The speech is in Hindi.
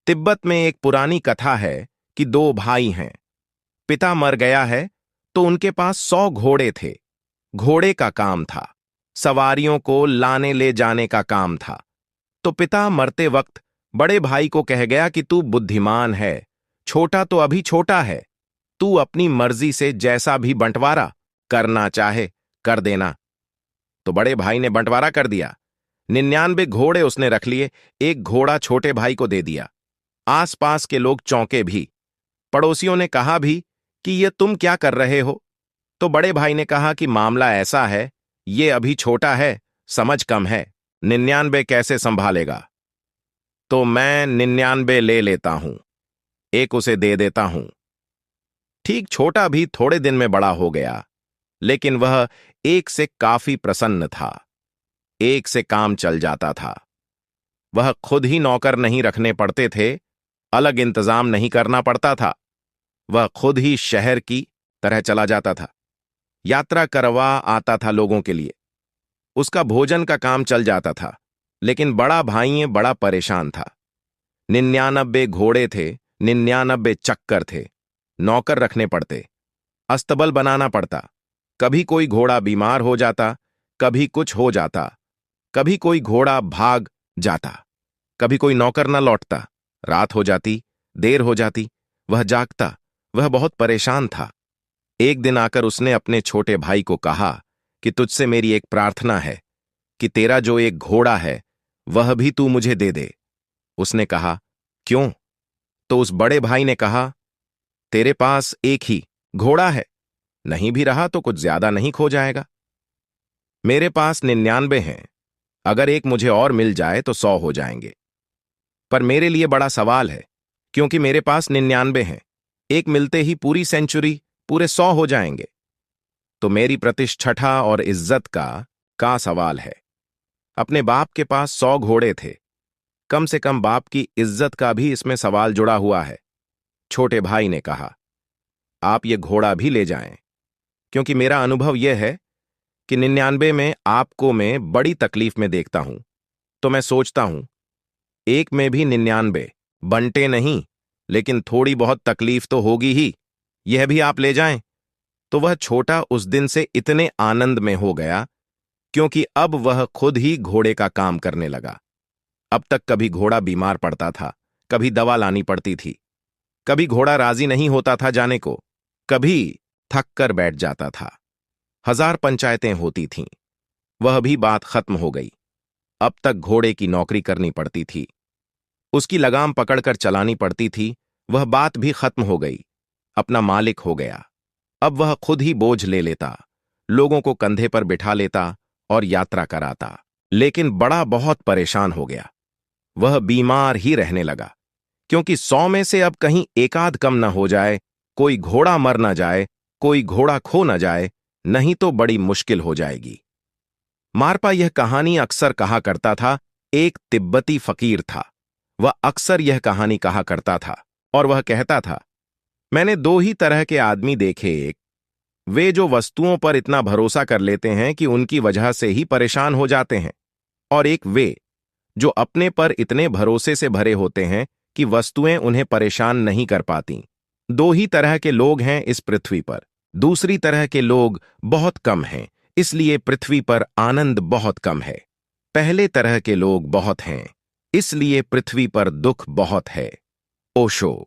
तिब्बत में एक पुरानी कथा है कि दो भाई हैं। पिता मर गया है तो उनके पास 100 घोड़े थे। घोड़े का काम था, सवारियों को लाने ले जाने का काम था। तो पिता मरते वक्त बड़े भाई को कह गया कि तू बुद्धिमान है, छोटा तो अभी छोटा है, तू अपनी मर्जी से जैसा भी बंटवारा करना चाहे कर देना। तो बड़े भाई ने बंटवारा कर दिया। 99 घोड़े उसने रख लिए, एक घोड़ा छोटे भाई को दे दिया। आसपास के लोग चौंके भी। पड़ोसियों ने कहा भी कि ये तुम क्या कर रहे हो। तो बड़े भाई ने कहा कि मामला ऐसा है, ये अभी छोटा है, समझ कम है, 99 कैसे संभालेगा। तो मैं 99 ले लेता हूं, एक उसे दे देता हूं। ठीक छोटा भी थोड़े दिन में बड़ा हो गया, लेकिन वह एक से काफी प्रसन्न था। एक से काम चल जाता था। वह खुद ही नौकर नहीं रखने पड़ते थे, अलग इंतजाम नहीं करना पड़ता था। वह खुद ही शहर की तरह चला जाता था, यात्रा करवा आता था लोगों के लिए। उसका भोजन का काम चल जाता था। लेकिन बड़ा भाई बड़ा परेशान था। 99 घोड़े थे, 99 चक्कर थे, नौकर रखने पड़ते, अस्तबल बनाना पड़ता। कभी कोई घोड़ा बीमार हो जाता, कभी कुछ हो जाता, कभी कोई घोड़ा भाग जाता, कभी कोई नौकर न लौटता, रात हो जाती, देर हो जाती, वह जागता। वह बहुत परेशान था। एक दिन आकर उसने अपने छोटे भाई को कहा कि तुझसे मेरी एक प्रार्थना है कि तेरा जो एक घोड़ा है वह भी तू मुझे दे दे। उसने कहा, क्यों? तो उस बड़े भाई ने कहा, तेरे पास एक ही घोड़ा है, नहीं भी रहा तो कुछ ज्यादा नहीं खो जाएगा। मेरे पास 99 हैं, अगर एक मुझे और मिल जाए तो 100 हो जाएंगे। पर मेरे लिए बड़ा सवाल है, क्योंकि मेरे पास 99 हैं, एक मिलते ही पूरी सेंचुरी, पूरे 100 हो जाएंगे। तो मेरी प्रतिष्ठा और इज्जत का सवाल है। अपने बाप के पास 100 घोड़े थे, कम से कम बाप की इज्जत का भी इसमें सवाल जुड़ा हुआ है। छोटे भाई ने कहा, आप ये घोड़ा भी ले जाएं, क्योंकि मेरा अनुभव यह है कि 99 में आपको मैं बड़ी तकलीफ में देखता हूं। तो मैं सोचता हूं, एक में भी 99 बंटे नहीं, लेकिन थोड़ी बहुत तकलीफ तो होगी ही, यह भी आप ले जाएं। तो वह छोटा उस दिन से इतने आनंद में हो गया, क्योंकि अब वह खुद ही घोड़े का काम करने लगा। अब तक कभी घोड़ा बीमार पड़ता था, कभी दवा लानी पड़ती थी, कभी घोड़ा राजी नहीं होता था जाने को, कभी थक कर बैठ जाता था। 1000 पंचायतें होती थीं, वह भी बात खत्म हो गई। अब तक घोड़े की नौकरी करनी पड़ती थी, उसकी लगाम पकड़कर चलानी पड़ती थी, वह बात भी खत्म हो गई। अपना मालिक हो गया। अब वह खुद ही बोझ ले लेता, लोगों को कंधे पर बिठा लेता और यात्रा कराता। लेकिन बड़ा बहुत परेशान हो गया। वह बीमार ही रहने लगा, क्योंकि 100 में से अब कहीं एकाध कम न हो जाए, कोई घोड़ा मर न जाए, कोई घोड़ा खो न जाए, नहीं तो बड़ी मुश्किल हो जाएगी। मारपा यह कहानी अक्सर कहा करता था। एक तिब्बती फकीर था, वह अक्सर यह कहानी कहा करता था और वह कहता था, मैंने 2 ही तरह के आदमी देखे। एक वे जो वस्तुओं पर इतना भरोसा कर लेते हैं कि उनकी वजह से ही परेशान हो जाते हैं, और एक वे जो अपने पर इतने भरोसे से भरे होते हैं कि वस्तुएं उन्हें परेशान नहीं कर पाती। 2 ही तरह के लोग हैं इस पृथ्वी पर। दूसरी तरह के लोग बहुत कम हैं, इसलिए पृथ्वी पर आनंद बहुत कम है। पहले तरह के लोग बहुत हैं, इसलिए पृथ्वी पर दुख बहुत है। ओशो।